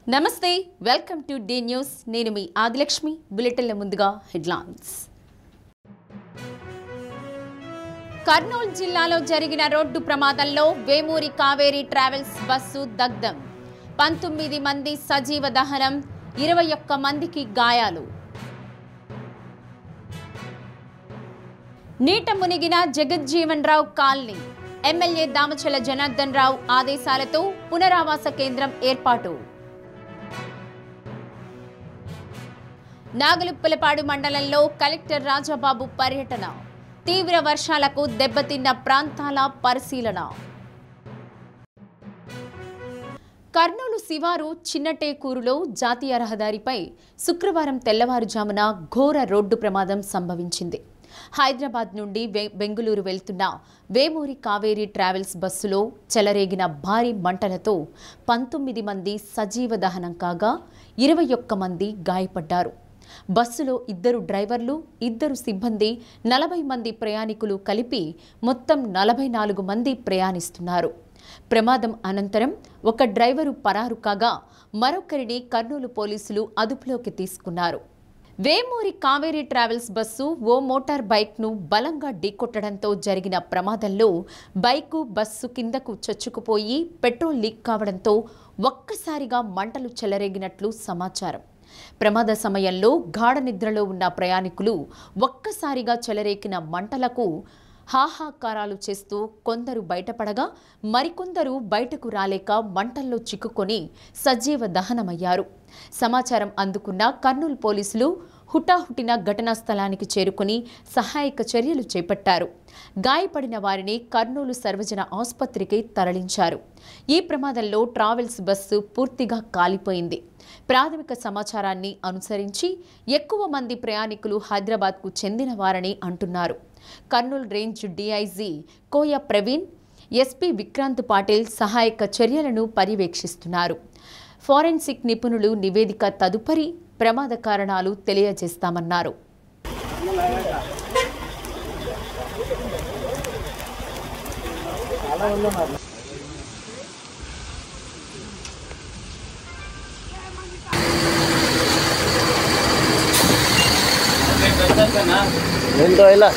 నమస్తే welcome to D news నేను మీ ఆదిలక్ష్మి బులెటిన్ల ముందుగా హెడ్లైన్స్ కర్నూలు జిల్లాలో జరిగిన రోడ్డు ప్రమాదంలో వేమూరి కావేరీ ట్రావెల్స్ బస్సు దగ్ధం 19 మంది సజీవ దహనం 21 మందికి గాయాలు నీట మునిగిన జగజ్జీవన్ రావు కాలనీ ఎమ్మెల్యే దామచల జనార్దన్ రావు ఆదేశాలతో పునరావాస కేంద్రం ఏర్పాటు నాగలుప్పలపాడు మండలంలో కలెక్టర్ రాజాబాబు పర్యటన తీవ్ర వర్షాలకు దెబ్బతిన్న ప్రాంతాల పరిశీలన కర్నూలు శివారు చిన్నటేకూరులో జాతీయ రహదారిపై శుక్రవారం తెల్లవారుజామున ఘోర రోడ్డు ప్రమాదం సంభవించింది. హైదరాబాద్ నుండి బెంగుళూరు వెళ్తున్న వేమూరి కావేరీ ట్రావెల్స్ బస్సులో చెలరేగిన భారీ మంటలతో 19 మంది సజీవ దహనం కాగా 21 మంది గాయపడ్డారు. బస్సులో 2 డ్రైవర్లు 2 సిబ్బంది 40 మంది ప్రయాణికులు కలిపి మొత్తం 44 మంది ప్రయాణిస్తున్నారు. ప్రమాదం అనంతరం ఒక డ్రైవరు పరారు కాగా మరొకరిని కర్నూలు పోలీసులు అదుపులోకి తీసుకున్నారు. వేమూరి కావేరీ ట్రావెల్స్ బస్సు ఓ మోటార్ బైక్ను బలంగా ఢీకొట్టడంతో జరిగిన ప్రమాదంలో బైకు బస్సు కిందకు చొచ్చుకుపోయి పెట్రోల్ లీక్ కావడంతో ఒక్కసారిగా మంటలు చెలరేగినట్లు సమాచారం. ప్రమాద సమయంలో గాఢ నిద్రలో ఉన్న ప్రయాణికులు ఒక్కసారిగా చెలరేగిన మంటలకు హాహాకారాలు చేస్తూ కొందరు బయటపడగా మరికొందరు బయటకు రాలేక మంటల్లో చిక్కుకొని సజీవ దహనమయ్యారు. సమాచారం అందుకున్న కర్నూలు పోలీసులు హుటాహుటిన ఘటనా స్థలానికి చేరుకుని సహాయక చర్యలు చేపట్టారు. గాయపడిన వారిని కర్నూలు సర్వజన ఆసుపత్రికి తరలించారు. ఈ ప్రమాదంలో ట్రావెల్స్ బస్సు పూర్తిగా కాలిపోయింది. ప్రాథమిక సమాచారాన్ని అనుసరించి ఎక్కువ మంది ప్రయాణికులు హైదరాబాద్కు చెందిన వారని అంటున్నారు. కర్నూలు రేంజ్ డీఐజీ కోయ ప్రవీణ్, ఎస్పీ విక్రాంత్ పాటిల్ సహాయక చర్యలను పర్యవేక్షిస్తున్నారు. ఫోరెన్సిక్ నిపుణులు నివేదిక తదుపరి ప్రమాద కారణాలు తెలియజేస్తామన్నారు. ఏంటో ఇలా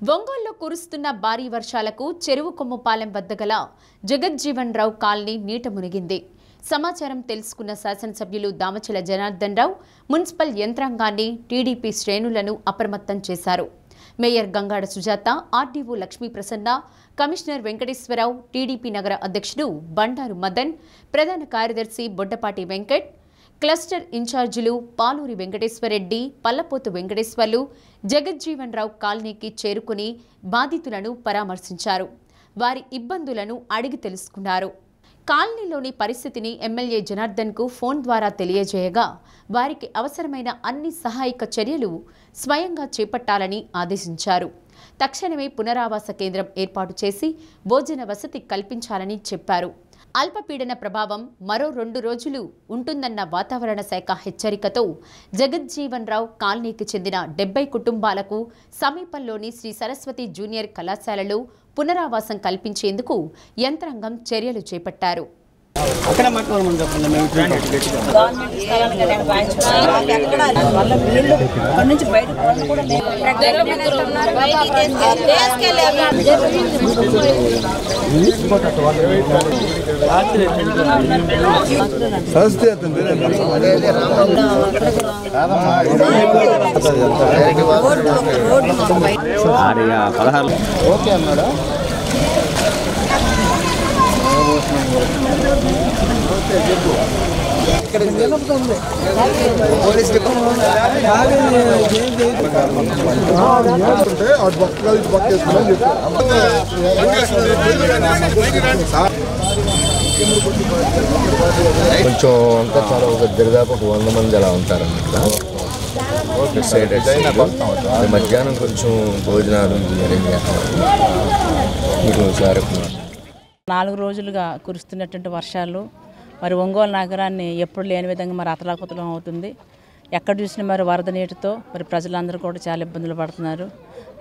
ఒంగోలులో కురుస్తున్న భారీ వర్షాలకు చెరువు కొమ్మపాలెం వద్ద గల జగజ్జీవన్ రావు కాలనీ నీట మునిగింది. సమాచారం తెలుసుకున్న శాసనసభ్యులు దామచల జనార్దన్ రావు మున్సిపల్ యంత్రాంగాన్ని, టీడీపీ శ్రేణులను అప్రమత్తం చేశారు. Mayor Gangada Sujatha, RDO Lakshmi Prasanna, commissioner Venkateswara Rao, TDP నగర అధ్యక్షుడు బండారు మదన్, ప్రధాన కార్యదర్శి బొడ్డపాటి వెంకట్, క్లస్టర్ ఇన్ఛార్జీలు పాలూరి వెంకటేశ్వరరెడ్డి, పల్లపోతు వెంకటేశ్వర్లు జగజ్జీవన్ రావు కాలనీకి చేరుకుని బాధితులను పరామర్శించారు. వారి ఇబ్బందులను అడిగి తెలుసుకున్నారు. కాలనీలోని పరిస్థితిని ఎమ్మెల్యే జనార్దన్కు ఫోన్ ద్వారా తెలియజేయగా వారికి అవసరమైన అన్ని సహాయక చర్యలు స్వయంగా చేపట్టాలని ఆదేశించారు. తక్షణమే పునరావాస కేంద్రం ఏర్పాటు చేసి భోజన వసతి కల్పించాలని చెప్పారు. అల్పపీడన ప్రభావం మరో 2 రోజులు ఉంటుందన్న వాతావరణ శాఖ హెచ్చరికతో జగజ్జీవన్ రావు కాలనీకి చెందిన 70 కుటుంబాలకు సమీపంలోని శ్రీ సరస్వతి జూనియర్ కళాశాలలో పునరావాసం కల్పించేందుకు యంత్రాంగం చర్యలు చేపట్టారు. ఓకే అన్నాడా పోలీస్ కొంచెం అంతా చాలా ఒక దరిదాపు 100 మంది అలా ఉంటారన్నమాట. డిసైడెడ్ మధ్యాహ్నం కొంచెం భోజనాలు అరేంజ్ చేస్తాం. 4 రోజులుగా కురుస్తున్నటువంటి వర్షాలు మరి ఒంగోలు నగరాన్ని ఎప్పుడు లేని విధంగా మరి అతలాకుతలం అవుతుంది. ఎక్కడ చూసినా మరి వరద నీటితో మరి ప్రజలందరూ కూడా చాలా ఇబ్బందులు పడుతున్నారు.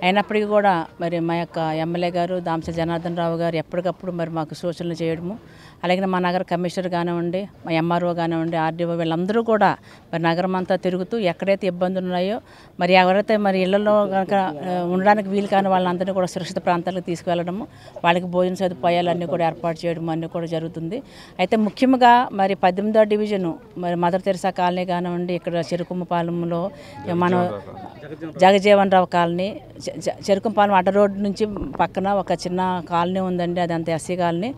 అయినప్పటికీ కూడా మరి మా యొక్క ఎమ్మెల్యే గారు దామచల జనార్దన్ రావు గారు ఎప్పటికప్పుడు మరి మాకు సూచనలు చేయడము, అలాగే మా నగర కమిషనర్ కానివ్వండి, మా ఎంఆర్ఓ కానివ్వండి, ఆర్డీఓ వీళ్ళందరూ కూడా మరి నగరం అంతా తిరుగుతూ ఎక్కడైతే ఇబ్బందులు ఉన్నాయో మరి ఎవరైతే మరి ఇళ్లలో కనుక ఉండడానికి వీలు కాని వాళ్ళందరినీ కూడా సురక్షిత ప్రాంతాలకు తీసుకువెళ్ళడము, వాళ్ళకి భోజన సదుపాయాలన్నీ కూడా ఏర్పాటు చేయడం అన్నీ కూడా జరుగుతుంది. అయితే ముఖ్యంగా మరి 18వ డివిజను మరి మదర్ తెరిసా కాలనీ కానివ్వండి, ఇక్కడ చెరుకుమ్మపాలెంలో మనం జగజీవన్ రావు కాలనీ, చెరుకుమ్మపాలెం అడ్డ రోడ్డు నుంచి పక్కన ఒక చిన్న కాలనీ ఉందండి, అదంతా ఎస్సీ కాలనీ.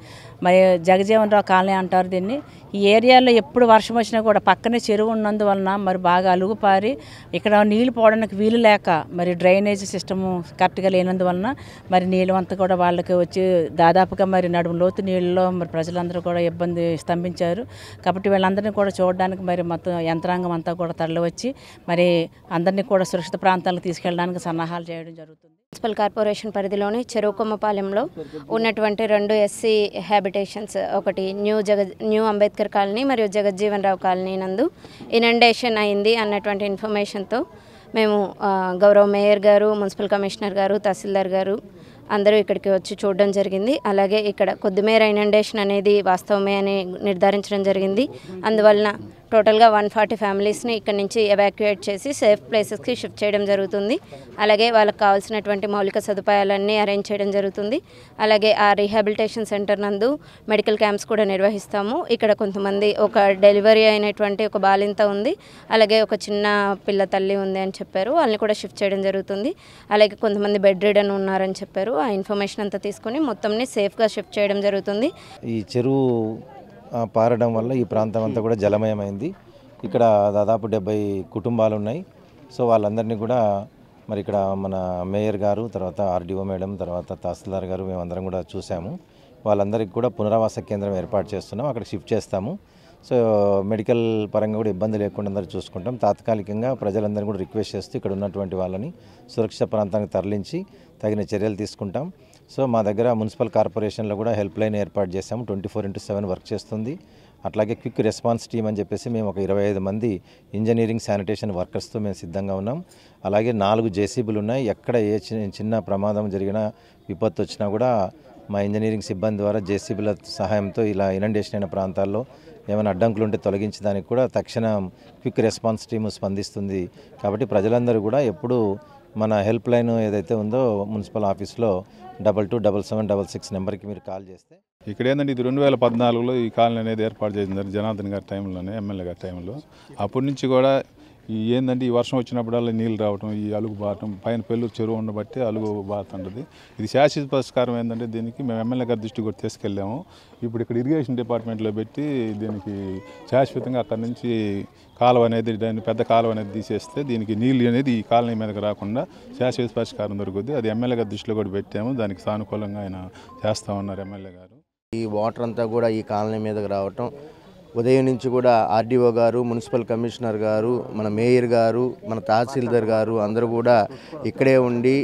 మరి జగజీవన్ రావు కాలనీ అంటారు దీన్ని. ఈ ఏరియాలో ఎప్పుడు వర్షం వచ్చినా కూడా పక్కనే చెరువు ఉన్నందువలన మరి బాగా అలుగుపారి ఇక్కడ నీళ్లు పోవడానికి వీలు లేక మరి డ్రైనేజ్ సిస్టము కరెక్ట్గా లేనందువలన మరి నీళ్ళు అంతా కూడా వాళ్ళకి వచ్చి దాదాపుగా మరి నడుము లోతు నీళ్ళలో మరి ప్రజలందరూ కూడా ఇబ్బంది స్తంభించారు. కాబట్టి వీళ్ళందరినీ కూడా చూడడానికి మరి మొత్తం యంత్రాంగం అంతా కూడా తరలి వచ్చి మరి అందరినీ కూడా సురక్షిత ప్రాంతాలకు తీసుకెళ్ళడానికి సన్నాహాలు చేయడం జరుగుతుంది. మున్సిపల్ కార్పొరేషన్ పరిధిలోని చెరుకుమ్మపాలెంలో ఉన్నటువంటి 2 ఎస్సీ హ్యాబిటేషన్స్, ఒకటి న్యూ అంబేద్కర్ కాలనీ మరియు జగజ్జీవన్ రావు కాలనీ నందు ఇనండేషన్ అయింది అన్నటువంటి ఇన్ఫర్మేషన్తో మేము గౌరవ మేయర్ గారు, మున్సిపల్ కమిషనర్ గారు, తహసీల్దార్ గారు అందరూ ఇక్కడికి వచ్చి చూడడం జరిగింది. అలాగే ఇక్కడ కొద్దిమేర ఇనండేషన్ అనేది వాస్తవమే అని నిర్ధారించడం జరిగింది. అందువలన టోటల్గా 140 ఫ్యామిలీస్ని ఇక్కడ నుంచి ఎవాక్యుయేట్ చేసి సేఫ్ ప్లేసెస్కి షిఫ్ట్ చేయడం జరుగుతుంది. అలాగే వాళ్ళకి కావాల్సినటువంటి మౌలిక సదుపాయాలన్నీ అరేంజ్ చేయడం జరుగుతుంది. అలాగే ఆ రీహాబిలిటేషన్ సెంటర్ నందు మెడికల్ క్యాంప్స్ కూడా నిర్వహిస్తాము. ఇక్కడ కొంతమంది ఒక డెలివరీ అయినటువంటి ఒక బాలింత ఉంది, అలాగే ఒక చిన్న పిల్ల తల్లి ఉంది అని చెప్పారు, వాళ్ళని కూడా షిఫ్ట్ చేయడం జరుగుతుంది. అలాగే కొంతమంది బెడ్ రిడన్ ఉన్నారని చెప్పారు. ఆ ఇన్ఫర్మేషన్ అంతా తీసుకొని మొత్తంని సేఫ్గా షిఫ్ట్ చేయడం జరుగుతుంది. ఈ చెరువు పారడం వల్ల ఈ ప్రాంతం అంతా కూడా జలమయమైంది. ఇక్కడ దాదాపు 70 కుటుంబాలు ఉన్నాయి. సో వాళ్ళందరినీ కూడా మరి ఇక్కడ మన మేయర్ గారు, తర్వాత ఆర్డీఓ మేడం, తర్వాత తహసీల్దార్ గారు మేమందరం కూడా చూసాము. వాళ్ళందరికీ కూడా పునరావాస కేంద్రం ఏర్పాటు చేస్తున్నాం, అక్కడ షిఫ్ట్ చేస్తాము. సో మెడికల్ పరంగా కూడా ఇబ్బంది లేకుండా అందరూ చూసుకుంటాం. తాత్కాలికంగా ప్రజలందరినీ కూడా రిక్వెస్ట్ చేస్తూ ఇక్కడ ఉన్నటువంటి వాళ్ళని సురక్షిత ప్రాంతానికి తరలించి తగిన చర్యలు తీసుకుంటాం. సో మా దగ్గర మున్సిపల్ కార్పొరేషన్లో కూడా హెల్ప్ లైన్ ఏర్పాటు చేసాము, 24/7 వర్క్ చేస్తుంది. అట్లాగే క్విక్ రెస్పాన్స్ టీమ్ అని చెప్పేసి మేము ఒక 25 మంది ఇంజనీరింగ్ శానిటేషన్ వర్కర్స్తో మేము సిద్ధంగా ఉన్నాం. అలాగే 4 జేసీబీలు ఉన్నాయి. ఎక్కడ ఏ చిన్న ప్రమాదం జరిగినా, విపత్తు వచ్చినా కూడా మా ఇంజనీరింగ్ సిబ్బంది ద్వారా జేసీబీల సహాయంతో ఇలా ఇనండేషన్ అయిన ప్రాంతాల్లో ఏమైనా అడ్డంకులు ఉంటే తొలగించడానికి కూడా తక్షణం క్విక్ రెస్పాన్స్ టీము స్పందిస్తుంది. కాబట్టి ప్రజలందరూ కూడా ఎప్పుడు మన హెల్ప్ లైన్ ఏదైతే ఉందో మున్సిపల్ ఆఫీస్లో 227766 నెంబర్కి మీరు కాల్ చేస్తే. ఇక్కడ ఏంటంటే ఇది 2014లో ఈ కాలనీ అనేది ఏర్పాటు చేసింది జనార్దన్ గారి టైంలోనే, ఎమ్మెల్యే గారి టైంలో. అప్పటి నుంచి కూడా ఏంటంటే ఈ వర్షం వచ్చినప్పుడల్లా నీళ్ళు రావటం, ఈ అలుగు బారటం, పైన పెళ్ళూరు చెరువు ఉండబట్టి అలుగు బారుతుంటుంది. ఇది శాశ్వత పరిష్కారం ఏంటంటే దీనికి మేము ఎమ్మెల్యే గారి దృష్టికి కూడా తీసుకెళ్ళాము. ఇప్పుడు ఇక్కడ ఇరిగేషన్ డిపార్ట్మెంట్లో పెట్టి దీనికి శాశ్వతంగా అక్కడి నుంచి కాలువ అనేది, దాన్ని పెద్ద కాలువ అనేది తీసేస్తే దీనికి నీళ్ళు అనేది ఈ కాలనీ మీదకి రాకుండా శాశ్వత పరిష్కారం దొరుకుతుంది. అది ఎమ్మెల్యే గారి దృష్టిలో కూడా పెట్టాము. దానికి సానుకూలంగా ఆయన చేస్తూ ఉన్నారు ఎమ్మెల్యే గారు. ఈ వాటర్ అంతా కూడా ఈ కాలనీ మీదకి రావటం, ఉదయం నుంచి కూడా ఆర్డీఓ గారు, మున్సిపల్ కమిషనర్ గారు, మన మేయర్ గారు, మన తహసీల్దార్ గారు అందరూ కూడా ఇక్కడే ఉండి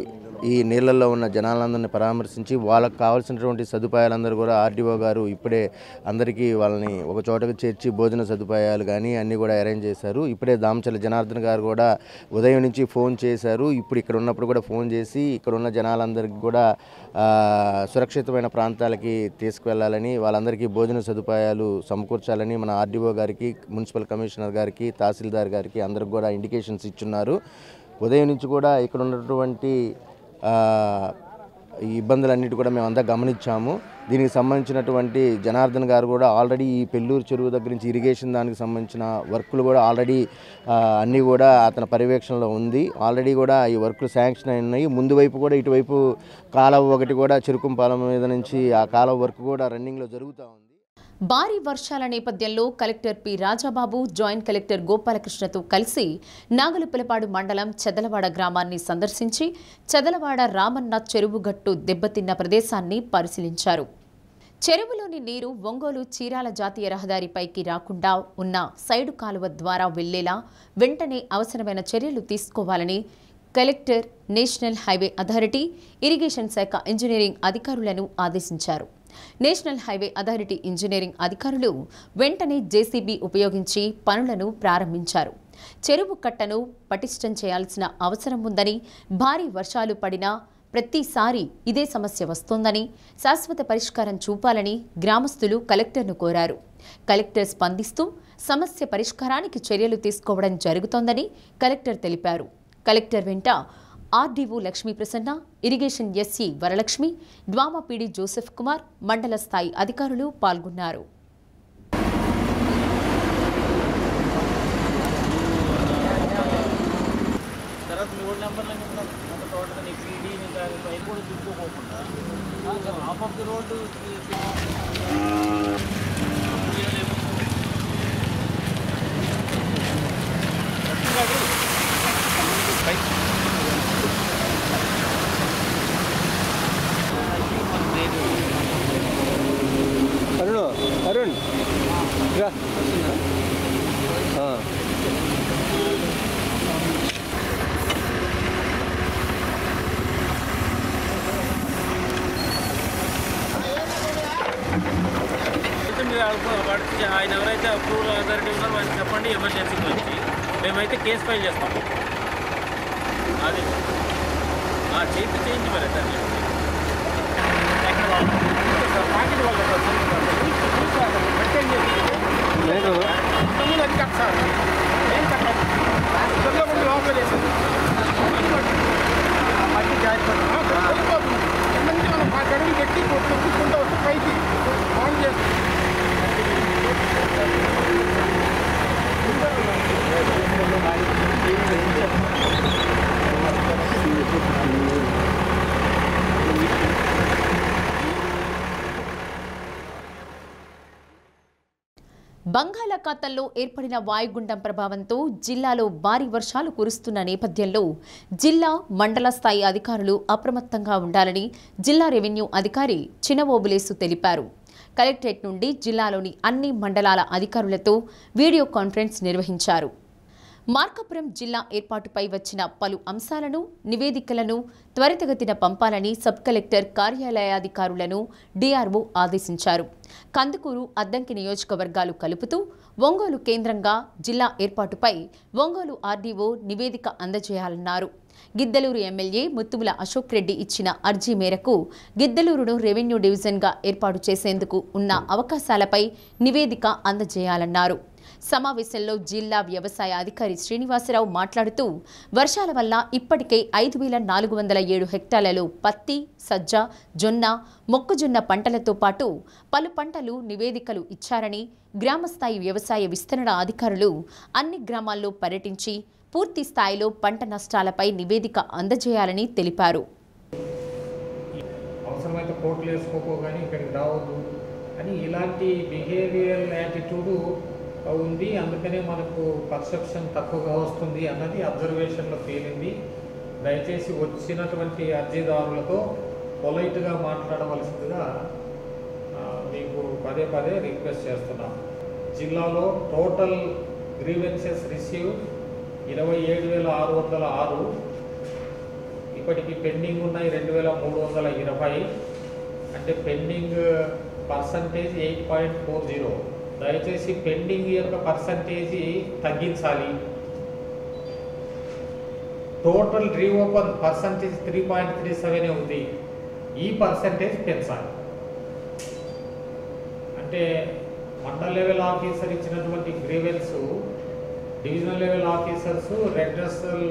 ఈ నీళ్ళల్లో ఉన్న జనాలందరినీ పరామర్శించి వాళ్ళకి కావాల్సినటువంటి సదుపాయాలందరూ కూడా ఆర్డీఓ గారు ఇప్పుడే అందరికీ వాళ్ళని ఒక చోటకు చేర్చి భోజన సదుపాయాలు కానీ అన్నీ కూడా అరేంజ్ చేశారు. ఇప్పుడే దామచల జనార్దన్ గారు కూడా ఉదయం నుంచి ఫోన్ చేశారు. ఇప్పుడు ఇక్కడ ఉన్నప్పుడు కూడా ఫోన్ చేసి ఇక్కడ ఉన్న జనాలందరికీ కూడా సురక్షితమైన ప్రాంతాలకి తీసుకువెళ్ళాలని, వాళ్ళందరికీ భోజన సదుపాయాలు సమకూర్చాలని మన ఆర్డీఓ గారికి, మున్సిపల్ కమిషనర్ గారికి, తహసీల్దార్ గారికి అందరికి కూడా ఇండికేషన్స్ ఇచ్చున్నారు. ఉదయం నుంచి కూడా ఇక్కడ ఉన్నటువంటి ఈ ఇబ్బందులన్నిటి కూడా మేమంతా గమనించాము. దీనికి సంబంధించినటువంటి జనార్దన్ గారు కూడా ఆల్రెడీ ఈ పెళ్ళూరు చెరువు దగ్గర నుంచి ఇరిగేషన్ దానికి సంబంధించిన వర్కులు కూడా ఆల్రెడీ అన్నీ కూడా అతని పర్యవేక్షణలో ఉంది. ఆల్రెడీ కూడా ఈ వర్కులు శాంక్షన్ అయి ఉన్నాయి. ముందు వైపు కూడా ఇటువైపు కాలువ ఒకటి కూడా చెరుకుంపాలెం మీద నుంచి ఆ కాలువ వర్క్ కూడా రన్నింగ్లో జరుగుతూ ఉంది. భారీ వర్షాల నేపథ్యంలో collector P Rajababu joint collector గోపాలకృష్ణతో కలిసి నాగులపిలపాడు మండలం చెదలవాడ గ్రామాన్ని సందర్శించి చెదలవాడ రామన్న చెరువుగట్టు దెబ్బతిన్న ప్రదేశాన్ని పరిశీలించారు. చెరువులోని నీరు ఒంగోలు చీరాల జాతీయ రహదారిపైకి రాకుండా ఉన్న సైడు కాలువ ద్వారా వెళ్లేలా వెంటనే అవసరమైన చర్యలు తీసుకోవాలని collector, national highway authority, irrigation శాఖ ఇంజనీరింగ్ అధికారులను ఆదేశించారు. నేషనల్ హైవే అథారిటీ ఇంజనీరింగ్ అధికారులు వెంటనే జేసీబీ ఉపయోగించి పనులను ప్రారంభించారు. చెరువు కట్టను పటిష్టం చేయాల్సిన అవసరం ఉందని, భారీ వర్షాలు పడినా ప్రతిసారి ఇదే సమస్య వస్తోందని, శాశ్వత పరిష్కారం చూపాలని గ్రామస్తులు కలెక్టర్ను కోరారు. కలెక్టర్ స్పందిస్తూ సమస్య పరిష్కారానికి చర్యలు తీసుకోవడం జరుగుతోందని కలెక్టర్ తెలిపారు. కలెక్టర్ వెంట RDO Lakshmi Prasanna, irrigation SC Varalakshmi, DWMA PD Joseph Kumar, మండల స్థాయి అధికారులు పాల్గొన్నారు. అరుణ్ రా. ఆయన ఎవరైతే అప్రూవల్ అథారిటీ ఉన్నారో వాళ్ళకి చెప్పండి, ఎమర్జెన్సీ గురించి మేమైతే కేసు ఫైల్ చేస్తాము. అది చేతి చేయించి మరి దాన్ని ప్యాకెట్ వాళ్ళు అది కట్ సార్ ఏం కట్టాలి లోపల వేసేది మట్టి జారిపోతుంది. మనం ఆ గడువులు పెట్టి కొట్టుకుంటూ వస్తే పైకి ఆన్ చేస్తాం. బంగాళాఖాతంలో ఏర్పడిన వాయుగుండం ప్రభావంతో జిల్లాలో భారీ వర్షాలు కురుస్తున్న నేపథ్యంలో జిల్లా, మండల స్థాయి అధికారులు అప్రమత్తంగా ఉండాలని జిల్లా రెవెన్యూ అధికారి చినవోబులేసు తెలిపారు. కలెక్టరేట్ నుండి జిల్లాలోని అన్ని మండలాల అధికారులతో వీడియో కాన్ఫరెన్స్ నిర్వహించారు. మార్కాపురం జిల్లా ఏర్పాటుపై వచ్చిన పలు అంశాలను, నివేదికలను త్వరితగతిన పంపాలని సబ్ కలెక్టర్ కార్యాలయాధికారులను డీఆర్ఓ ఆదేశించారు. కందుకూరు, అద్దంకి నియోజకవర్గాలు కలుపుతూ ఒంగోలు కేంద్రంగా జిల్లా ఏర్పాటుపై ఒంగోలు ఆర్డీఓ నివేదిక అందజేయాలన్నారు. గిద్దలూరు ఎమ్మెల్యే ముత్తుముల అశోక్ రెడ్డి ఇచ్చిన అర్జీ మేరకు గిద్దలూరును రెవెన్యూ డివిజన్గా ఏర్పాటు చేసేందుకు ఉన్న అవకాశాలపై నివేదిక అందజేయాలన్నారు. సమావేశంలో జిల్లా వ్యవసాయ అధికారి శ్రీనివాసరావు మాట్లాడుతూ వర్షాల వల్ల ఇప్పటికే 5,407 హెక్టార్లలో పత్తి, సజ్జ, జొన్న, మొక్కజొన్న పంటలతో పాటు పలు పంటలు నివేదికలు ఇచ్చారని, గ్రామస్థాయి వ్యవసాయ విస్తరణ అధికారులు అన్ని గ్రామాల్లో పర్యటించి పూర్తి స్థాయిలో పంట నష్టాలపై నివేదిక అందజేయాలని తెలిపారు. అవసరమైతే కోట్లు వేసుకోగానే ఇక్కడికి రావద్దు అని ఇలాంటి బిహేవియరల్ యాటిట్యూడు ఉంది. అందుకనే మనకు పర్సెప్షన్ తక్కువగా వస్తుంది అన్నది అబ్జర్వేషన్లో తేలింది. దయచేసి వచ్చినటువంటి అర్జీదారులతో పొలైట్గా మాట్లాడవలసిందిగా మీకు పదే పదే రిక్వెస్ట్ చేస్తున్నాం. జిల్లాలో టోటల్ గ్రీవెన్సెస్ రిసీవ్ 27,606, ఇప్పటికి పెండింగ్ ఉన్నాయి 2,320. అంటే పెండింగ్ పర్సంటేజ్ 8.40. దయచేసి పెండింగ్ యొక్క పర్సంటేజీ తగ్గించాలి. టోటల్ రీఓపెన్ పర్సంటేజ్ 3.37 ఉంది. ఈ పర్సంటేజ్ పెంచాలి. అంటే మండల్ లెవెల్ ఆఫీసర్ ఇచ్చినటువంటి grievance divisional level officers redressal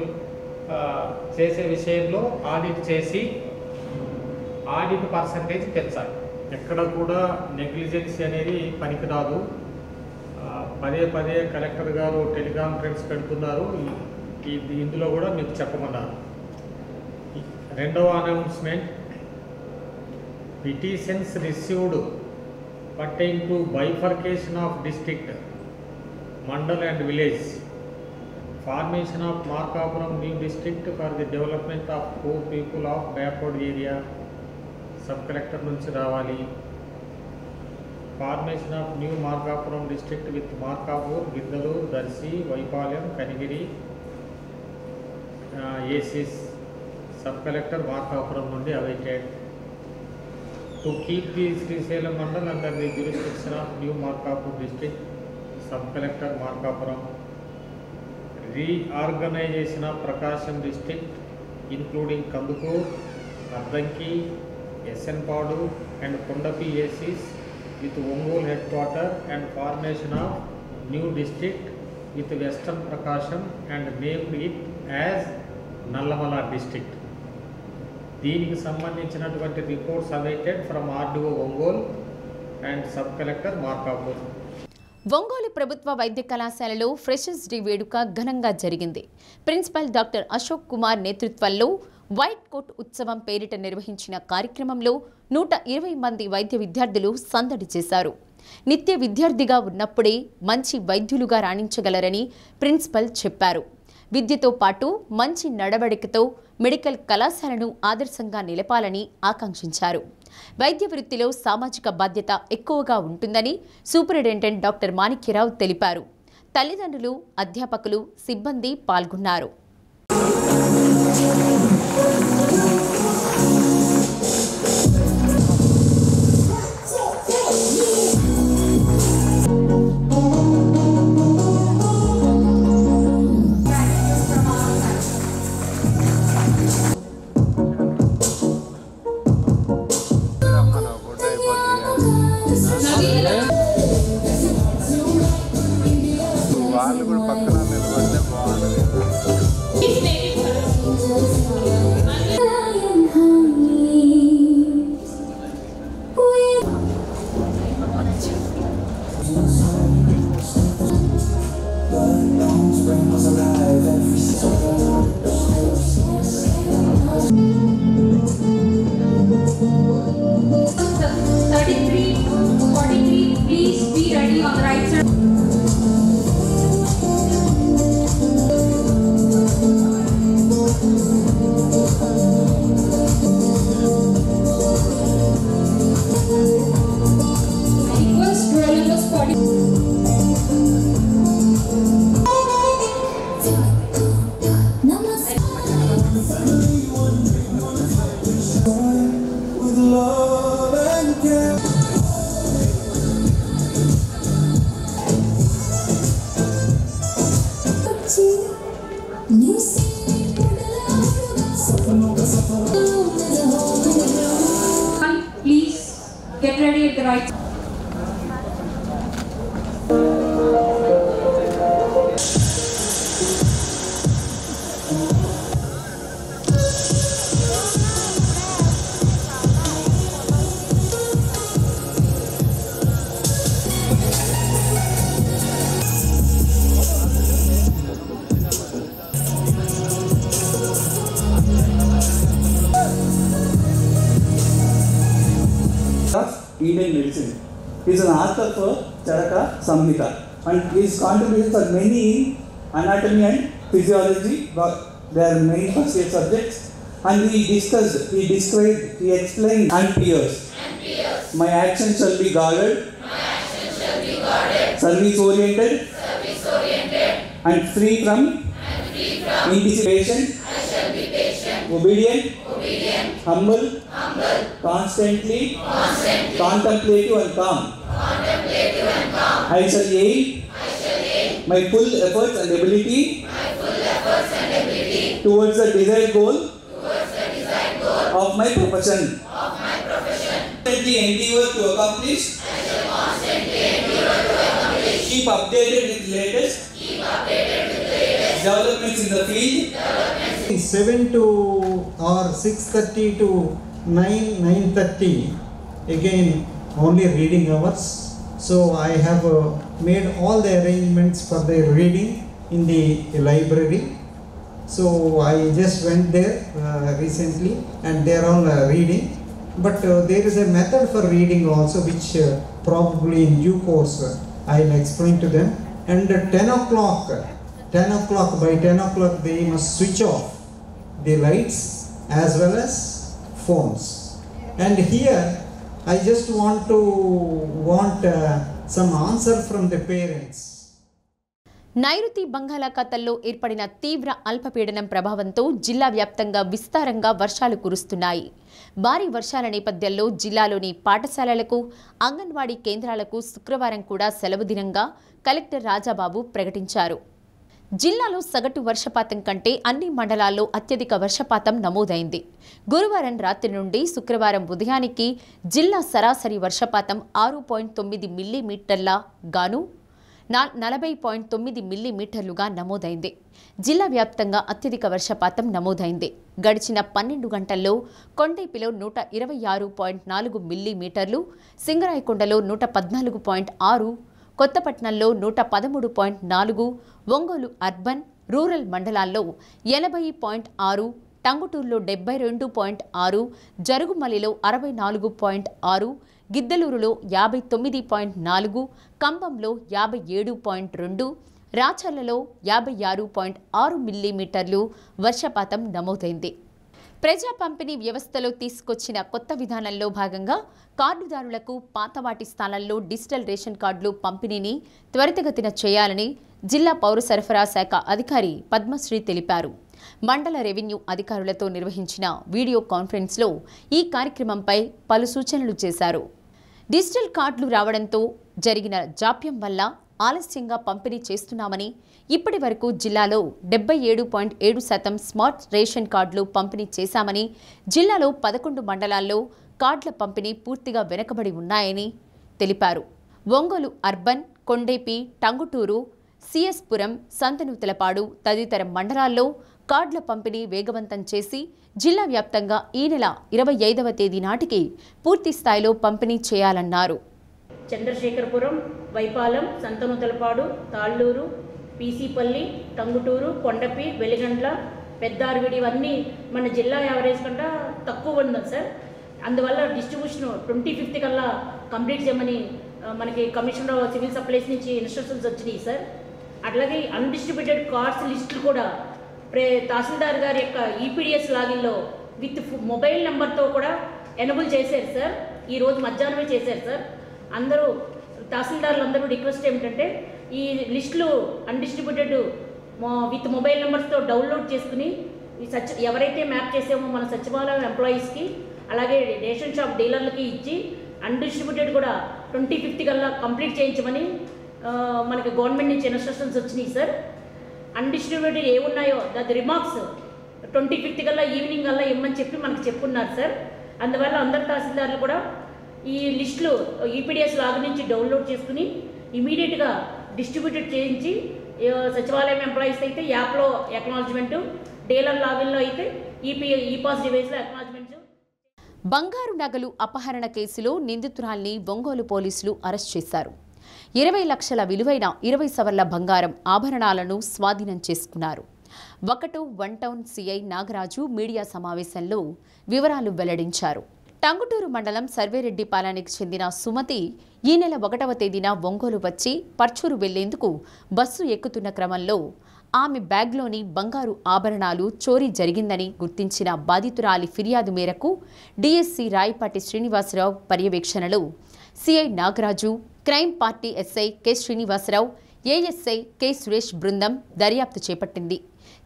చేసే విషయంలో ఆడిట్ చేసి ఆడిట్ పర్సంటేజ్ పెంచాలి. ఎక్కడ కూడా నెగ్లిజెన్సీ అనేది పనికిరాదు. పదే పదే కలెక్టర్ గారు టెలికాన్ఫరెన్స్ పెడుతున్నారు. ఇందులో కూడా మీకు చెప్పమన్నారు. రెండవ announcement, petitions received pertaining to bifurcation of district, mandal and village, formation of Markapuram new district for the development of poor people of backward area, sub collector nunchi ravali. formation of new Markapuram district with Markapur, Gindalur, Darsi, Vaipalyam, Kanigiri, ACs, sub-collector Markapuram nundi awaited. To keep the Srisailam Mandal under the jurisdiction of new Markapur district, sub-collector Markapuram, reorganization of Prakasham district including Kandukur, Addanki, SN Padu and Kondapi ACs with Ongole headquarter and formation of new district with Western Prakasham and named it as Nallamala district. దీనికి సంబంధించినటువంటి reports awaited from RDO Ongole and sub collector Markapur. Ongole ప్రభుత్వ వైద్య కళాశాలలో freshers day వేడుక ఘనంగా జరిగింది. Principal doctor Ashok Kumar నేతృత్వంలో white coat ఉత్సవం పేరిట నిర్వహించిన కార్యక్రమంలో 120 మంది వైద్య విద్యార్థులు సందడి చేశారు. నిత్య విద్యార్థిగా ఉన్నప్పుడే మంచి వైద్యులుగా రాణించగలరని ప్రిన్సిపల్ చెప్పారు. విద్యతో పాటు మంచి నడవడికతో మెడికల్ కళాశాలను ఆదర్శంగా నిలపాలని ఆకాంక్షించారు. వైద్య వృత్తిలో సామాజిక బాధ్యత ఎక్కువగా ఉంటుందని సూపరింటెండెంట్ డాక్టర్ మాణిక్యరావు తెలిపారు. తల్లిదండ్రులు, అధ్యాపకులు, సిబ్బంది పాల్గొన్నారు. వాళ్ళు కూడా పక్కన నిలబడితే బాగుంటుంది. Please get ready at the right time. Indian medicine. He is an author for Charaka Samhita and his contributions are many in anatomy and physiology, but they are main first year subjects. And he described, he explained, and peers. My actions shall be guarded, service oriented, and free from anticipation, obedient, humble, constantly, contemplative and calm. I shall aim my full efforts and ability towards the desired goal of my profession. Constantly endeavor to accomplish. Keep updated with latest developments in the field. 7 to or 6:30 to 9:30 again only reading hours. So I have made all the arrangements for the reading in the library. So I just went there recently and they are all reading. But there is a method for reading also which probably in due course I'll explain to them. And 10 o'clock, by 10 o'clock they must switch off the lights as well as phones. And here I just want some answer from the parents. నైరుతి బంగాళాఖాతంలో ఏర్పడిన తీవ్ర అల్పపీడనం ప్రభావంతో జిల్లా వ్యాప్తంగా విస్తారంగా వర్షాలు కురుస్తున్నాయి. భారీ వర్షాల నేపథ్యంలో జిల్లాలోని పాఠశాలలకు, అంగన్వాడీ కేంద్రాలకు శుక్రవారం కూడా సెలవు దినంగా కలెక్టర్ రాజాబాబు ప్రకటించారు. జిల్లాలో సగటు వర్షపాతం కంటే అన్ని మండలాల్లో అత్యధిక వర్షపాతం నమోదైంది. గురువారం రాత్రి నుండి శుక్రవారం ఉదయానికి జిల్లా సరాసరి వర్షపాతం 6.9 మిల్లీమీటర్ల గాను 40.9 మిల్లీమీటర్లుగా నమోదైంది. జిల్లా వ్యాప్తంగా అత్యధిక వర్షపాతం నమోదైంది. గడిచిన 12 గంటల్లో కొండేపిలో 126.4 మిల్లీమీటర్లు, సింగరాయకొండలో 114.6, కొత్తపట్నంలో 113.4, ఒంగోలు అర్బన్, రూరల్ మండలాల్లో 80.6, టంగుటూరులో 72.6, జరుగుమల్లిలో 64.6, గిద్దలూరులో 59.4, కంబంలో 57.2, రాచర్లలో 56.6 మిల్లీమీటర్లు వర్షపాతం నమోదైంది. ప్రజా పంపిణీ వ్యవస్థలో తీసుకొచ్చిన కొత్త విధానంలో భాగంగా కార్డుదారులకు పాతవాటి స్థానంలో డిజిటల్ రేషన్ కార్డులు పంపిణీని త్వరితగతిన చేయాలని జిల్లా పౌర సరఫరా శాఖ అధికారి పద్మశ్రీ తెలిపారు. మండల రెవెన్యూ అధికారులతో నిర్వహించిన వీడియో కాన్ఫరెన్స్లో ఈ కార్యక్రమంపై పలు సూచనలు చేశారు. డిజిటల్ కార్డులు రావడంతో జరిగిన జాప్యం వల్ల ఆలస్యంగా పంపిణీ చేస్తున్నామని, ఇప్పటి వరకు జిల్లాలో 77.7% స్మార్ట్ రేషన్ కార్డులు పంపిణీ చేశామని, జిల్లాలో 11 మండలాల్లో కార్డుల పంపిణీ పూర్తిగా వెనుకబడి ఉన్నాయని తెలిపారు. ఒంగోలు అర్బన్, కొండేపి, టంగుటూరు, సిఎస్పురం, సంతనూతలపాడు తదితర మండలాల్లో కార్డుల పంపిణీ వేగవంతం చేసి జిల్లా వ్యాప్తంగా ఈ నెల 25వ తేదీ నాటికి పూర్తి స్థాయిలో పంపిణీ చేయాలన్నారు. చంద్రశేఖరపురం, వైపాలెం, సంతనూతలపాడు, తాళ్ళూరు, పీసీపల్లి, టంగుటూరు, కొండపి, వెలిగండ్ల, పెద్దార్విడి ఇవన్నీ మన జిల్లా యావరేజ్ కంటే తక్కువ ఉంది సార్. అందువల్ల డిస్ట్రిబ్యూషన్ 25th కల్లా కంప్లీట్ చేయమని మనకి కమిషనర్ ఆఫ్ సివిల్ సప్లైస్ నుంచి ఇన్స్ట్రక్షన్స్ వచ్చినాయి సార్. అట్లాగే అన్డిస్ట్రిబ్యూటెడ్ కార్డ్స్ లిస్టులు కూడా తహసీల్దార్ గారి యొక్క ఈపీడిఎస్ లాగిన్లో విత్ మొబైల్ నెంబర్తో కూడా ఎనబుల్ చేశారు సార్. ఈరోజు మధ్యాహ్నమే చేశారు సార్. అందరూ తహసీల్దార్లు అందరూ రిక్వెస్ట్ ఏమిటంటే ఈ లిస్టులు అన్డిస్ట్రిబ్యూటెడ్ విత్ మొబైల్ నెంబర్స్తో డౌన్లోడ్ చేసుకుని ఎవరైతే మ్యాప్ చేసామో మన సచివాలయం ఎంప్లాయీస్కి అలాగే రేషన్ షాప్ డీలర్లకి ఇచ్చి అన్డిస్ట్రిబ్యూటెడ్ కూడా 25th కల్లా కంప్లీట్ చేయించమని మనకి గవర్నమెంట్ నుంచి ఇన్స్ట్రక్షన్స్ వచ్చినాయి సార్. అన్డిస్ట్రిబ్యూటెడ్ ఏమున్నాయో దాని రిమార్క్స్ 25th కల్లా ఈవినింగ్ కల్లా ఇవ్వమని చెప్పి మనకు చెప్పున్నారు సార్. అందువల్ల అందరు తహసీల్దార్లు కూడా ఈ లిస్టులు ఈపీడిఎస్ లాగ్ నుంచి డౌన్లోడ్ చేసుకుని ఇమీడియట్గా డిస్ట్రిబ్యూటెడ్ చేయించి సచివాలయం ఎంప్లాయీస్ అయితే యాప్లో అక్నాలజ్మెంటు, డీలర్ లాగిన్లో అయితే ఈపాస్ డివైస్లో అక్నాలజ్మెంట్. బంగారు నగలు అపహరణ కేసులో నిందితురాల్ని ఒంగోలు పోలీసులు అరెస్ట్ చేశారు. 20 లక్షల విలువైన 20 సవర్ల బంగారం ఆభరణాలను స్వాధీనం చేసుకున్నారు. 1 టౌన్ సిఐ నాగరాజు మీడియా సమావేశంలో వివరాలు వెల్లడించారు. టంగుటూరు మండలం సర్వేరెడ్డిపాలెనికి చెందిన సుమతి ఈ నెల 1వ తేదీన ఒంగోలు వచ్చి పర్చూరు వెళ్లేందుకు బస్సు ఎక్కుతున్న క్రమంలో ఆమె బ్యాగ్లోని బంగారు ఆభరణాలు చోరీ జరిగిందని గుర్తించిన బాధితురాలి ఫిర్యాదు మేరకు డీఎస్సీ రాయపాటి శ్రీనివాసరావు పర్యవేక్షణలో CI Nagaraju, crime party SI K Srinivasa Rao, ASI K Suresh బృందం దర్యాప్తు చేపట్టింది.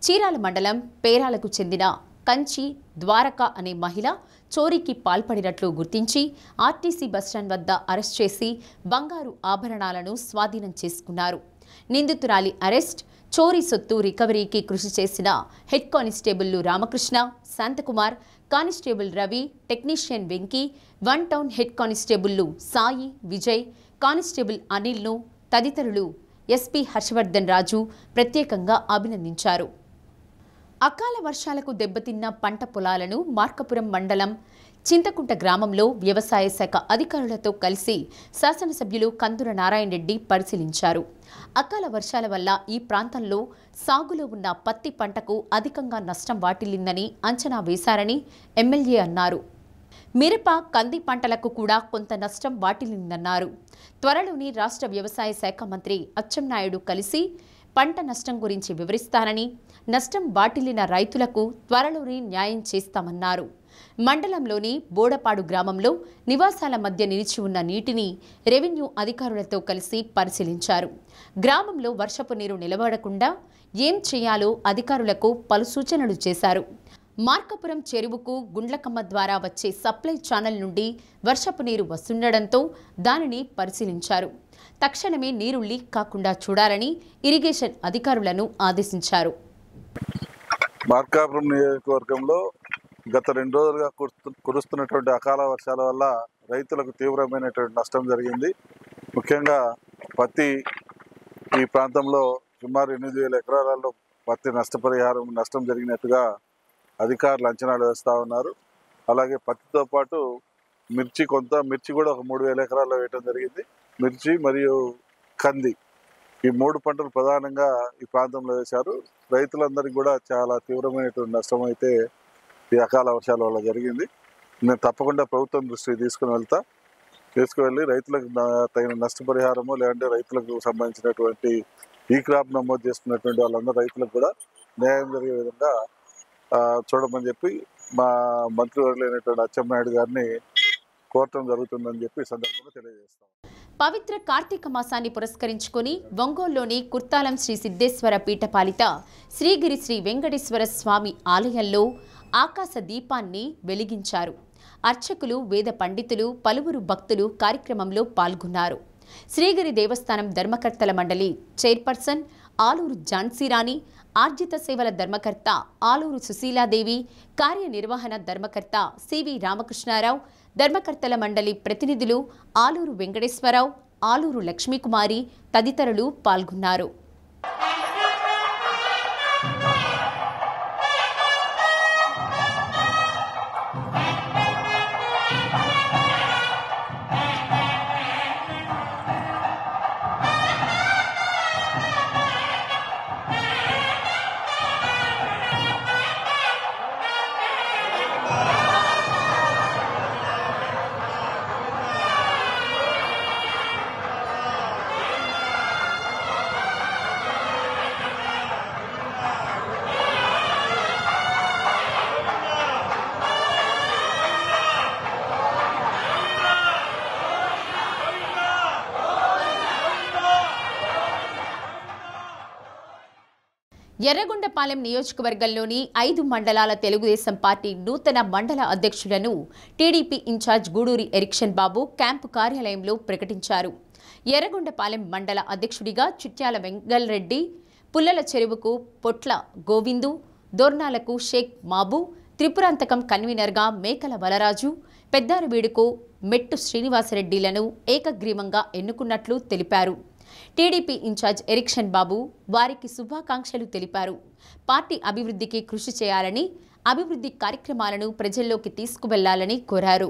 చీరాల మండలం పేరాలకు చెందిన కంచి ద్వారక అనే మహిళ చోరీకి పాల్పడినట్లు గుర్తించి ఆర్టీసీ బస్టాండ్ వద్ద అరెస్ట్ చేసి బంగారు ఆభరణాలను స్వాధీనం చేసుకున్నారు. నిందితురాలి అరెస్ట్, చోరీ సొత్తు రికవరీకి కృషి చేసిన హెడ్ కానిస్టేబుల్లు Ramakrishna, Shantakumar, constable Ravi, technician Venky, 1 town head కానిస్టేబుల్లు సాయి, విజయ్, కానిస్టేబుల్ అనిల్ను తదితరులు ఎస్పీ హర్షవర్ధన్ రాజు ప్రత్యేకంగా అభినందించారు. అకాల వర్షాలకు దెబ్బతిన్న పంట పొలాలను మార్కపురం మండలం చింతకుంట గ్రామంలో వ్యవసాయ శాఖ అధికారులతో కలిసి శాసనసభ్యులు కందుల నారాయణ రెడ్డి పరిశీలించారు. అకాల వర్షాల వల్ల ఈ ప్రాంతంలో సాగులో ఉన్న పత్తి పంటకు అధికంగా నష్టం వాటిల్లిందని అంచనా వేశారని ఎమ్మెల్యే అన్నారు. మిరప, కంది పంటలకు కూడా కొంత నష్టం వాటిల్లిందన్నారు. త్వరలోని రాష్ట్ర వ్యవసాయ శాఖ మంత్రి అచ్చెన్నాయుడు కలిసి పంట నష్టం గురించి వివరిస్తారని, నష్టం వాటిల్లిన రైతులకు త్వరలోనే న్యాయం చేస్తామన్నారు. మండలంలోని బోడపాడు గ్రామంలో నివాసాల మధ్య నిలిచి ఉన్న నీటిని రెవెన్యూ అధికారులతో కలిసి పరిశీలించారు. గ్రామంలో వర్షపు నీరు నిలబడకుండా ఏం చేయాలో అధికారులకు పలు సూచనలు చేశారు. మార్కాపురం చెరువుకు గుండ్లకమ్మ ద్వారా వచ్చే సప్లై ఛానల్ నుండి వర్షపు నీరు వస్తుండడంతో దానిని పరిశీలించారు. తక్షణమే నీరు లీక్ కాకుండా చూడాలని ఇరిగేషన్ అధికారులను ఆదేశించారు. మార్కాపురం నియోజకవర్గంలో గత 2 రోజులుగా కురుస్తున్నటువంటి అకాల వర్షాల వల్ల రైతులకు తీవ్రమైనటువంటి నష్టం జరిగింది. ముఖ్యంగా పత్తి ఈ ప్రాంతంలో సుమారు 8,000 ఎకరాలలో పత్తి నష్టం జరిగినట్టుగా అధికారులు అంచనాలు వేస్తూ ఉన్నారు. అలాగే పత్తితో పాటు మిర్చి కూడా ఒక 3,000 ఎకరాల్లో వేయడం జరిగింది. మిర్చి మరియు కంది ఈ 3 పంటలు ప్రధానంగా ఈ ప్రాంతంలో వేశారు. రైతులందరికీ కూడా చాలా తీవ్రమైనటువంటి నష్టం అయితే ఈ అకాల వర్షాల వల్ల జరిగింది. నేను తప్పకుండా ప్రభుత్వం దృష్టికి తీసుకువెళ్ళి రైతులకు తగిన నష్టపరిహారము లేదంటే రైతులకు సంబంధించినటువంటి ఈ క్రాప్ నమోదు చేసుకున్నటువంటి వాళ్ళందరూ రైతులకు కూడా న్యాయం జరిగే విధంగా చూడమని చెప్పి మా మంత్రివర్యులైనటువంటి అచ్చెన్నాయుడు గారిని కోరటం జరుగుతుందని చెప్పి ఈ సందర్భంగా తెలియజేస్తాం. పవిత్ర కార్తీక మాసాన్ని పురస్కరించుకుని ఒంగోలులోని కుర్తాలం శ్రీ సిద్ధేశ్వర పీఠపాలిత శ్రీగిరి శ్రీ వెంకటేశ్వర స్వామి ఆలయంలో ఆకాశ దీపాన్ని వెలిగించారు. అర్చకులు, వేద పండితులు, పలువురు భక్తులు కార్యక్రమంలో పాల్గొన్నారు. శ్రీగిరి దేవస్థానం ధర్మకర్తల మండలి చైర్పర్సన్ ఆలూరు ఝాన్సీరాణి, ఆర్జిత సేవల ధర్మకర్త ఆలూరు సుశీలాదేవి, కార్యనిర్వహణ ధర్మకర్త సివి రామకృష్ణారావు, ధర్మకర్తల మండలి ప్రతినిధులు ఆలూరు వెంకటేశ్వరరావు, ఆలూరు లక్ష్మీకుమారి తదితరులు పాల్గొన్నారు. ఎర్రగొండపాలెం నియోజకవర్గంలోని 5 మండలాల తెలుగుదేశం పార్టీ నూతన మండల అధ్యక్షులను టీడీపీ ఇన్ఛార్జ్ గూడూరి ఎరిక్షన్ బాబు క్యాంపు కార్యాలయంలో ప్రకటించారు. ఎర్రగొండపాలెం మండల అధ్యక్షుడిగా చిట్యాల వెంగల్రెడ్డి, పుల్లల చెరువుకు పొట్ల గోవిందు, దోర్నాలకు షేక్ మాబు, త్రిపురాంతకం కన్వీనర్గా మేకల వలరాజు, పెద్దారవీడుకు మెట్టు శ్రీనివాసరెడ్డిలను ఏకగ్రీవంగా ఎన్నుకున్నట్లు తెలిపారు. టీడీపీ ఇన్ఛార్జ్ ఎరిక్షన్ బాబు వారికి శుభాకాంక్షలు తెలిపారు. పార్టీ అభివృద్ధికి కృషి చేయాలని, అభివృద్ధి కార్యక్రమాలను ప్రజల్లోకి తీసుకువెళ్లాలని కోరారు.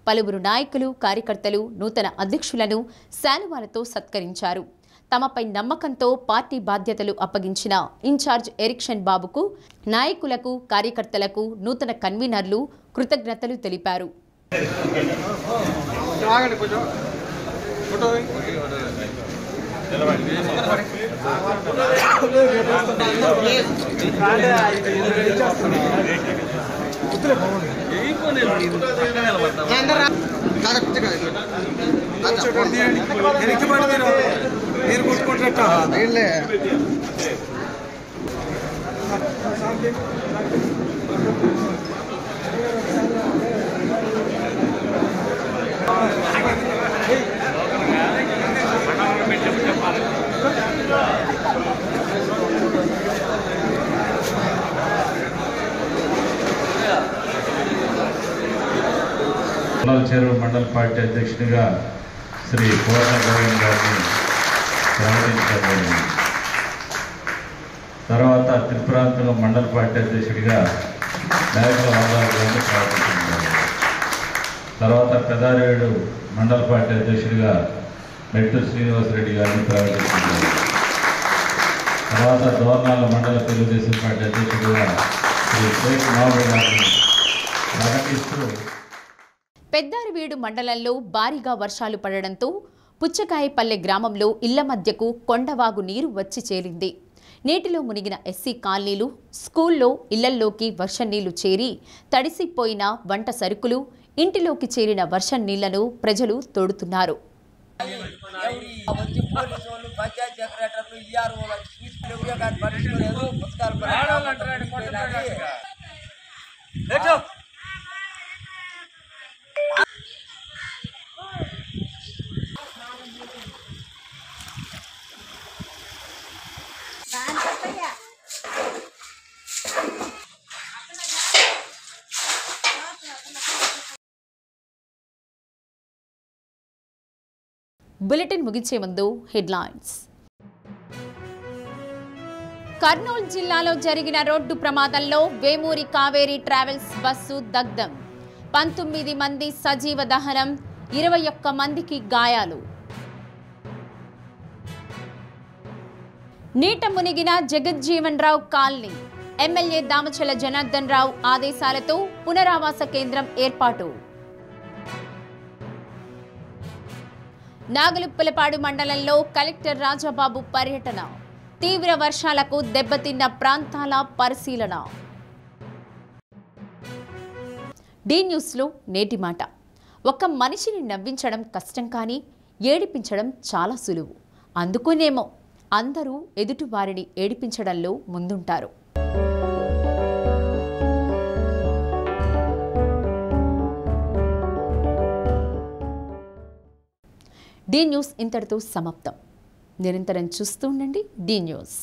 పలువురు నాయకులు, కార్యకర్తలు నూతన అధ్యక్షులను శాలువాలతో సత్కరించారు. తమపై నమ్మకంతో పార్టీ బాధ్యతలు అప్పగించిన ఇన్ఛార్జ్ ఎరిక్షన్ బాబుకు నాయకులకు, కార్యకర్తలకు నూతన కన్వీనర్లు కృతజ్ఞతలు తెలిపారు. చెరువు మండల పార్టీ అధ్యక్షునిగా శ్రీ పూర్ణ గోవింద్ గారిని ప్రకటించబడింది. తర్వాత త్రిపురాంతకం మండల పార్టీ అధ్యక్షుడిగా మేకల వలరాజు గారిని ప్రకటించారు. తర్వాత పెదారేడు మండల పార్టీ అధ్యక్షుడిగా మెట్టు శ్రీనివాసరెడ్డి గారిని ప్రకటించారు. తర్వాత దోర్నాల మండల తెలుగుదేశం పార్టీ అధ్యక్షుడిగా శ్రీ షేక్ మాబు గారిని ప్రకటిస్తూ పెద్దారవీడు మండలంలో భారీగా వర్షాలు పడడంతో పుచ్చకాయపల్లె గ్రామంలో ఇళ్ల మధ్యకు కొండవాగు నీరు వచ్చి చేరింది. నీటిలో మునిగిన ఎస్సీ కాలనీలు, స్కూల్లో, ఇళ్లల్లోకి వర్షం నీళ్లు చేరి తడిసిపోయిన వంట సరుకులు, ఇంటిలోకి చేరిన వర్షం నీళ్లను ప్రజలు తోడుతున్నారు. బులెటిన్ ముగించే ముందు హెడ్లైన్స్. కర్నూలు జిల్లాలో జరిగిన రోడ్డు ప్రమాదంలో వేమూరి కావేరీ ట్రావెల్స్ బస్సు దగ్ధం. 19 మంది సజీవ దహనం, 21 మందికి గాయాలు. నీట మునిగిన జగజ్జీవన్ రావు కాలనీ. ఎమ్మెల్యే దామచల జనార్దన్ రావు ఆదేశాలతో పునరావాస కేంద్రం ఏర్పాటు. నాగలుప్పలపాడు మండలంలో కలెక్టర్ రాజాబాబు పర్యటన. తీవ్ర వర్షాలకు దెబ్బతిన్న ప్రాంతాల పరిశీలన. డి న్యూస్లో నేటి మాట. ఒక మనిషిని నవ్వించడం కష్టం, కానీ ఏడిపించడం చాలా సులువు. అందుకునేమో అందరూ ఎదుటివారిని ఏడిపించడంలో ముందుంటారు. డి న్యూస్ ఇంతటితో సమాప్తం. నిరంతరం చూస్తూ ఉండండి డి న్యూస్.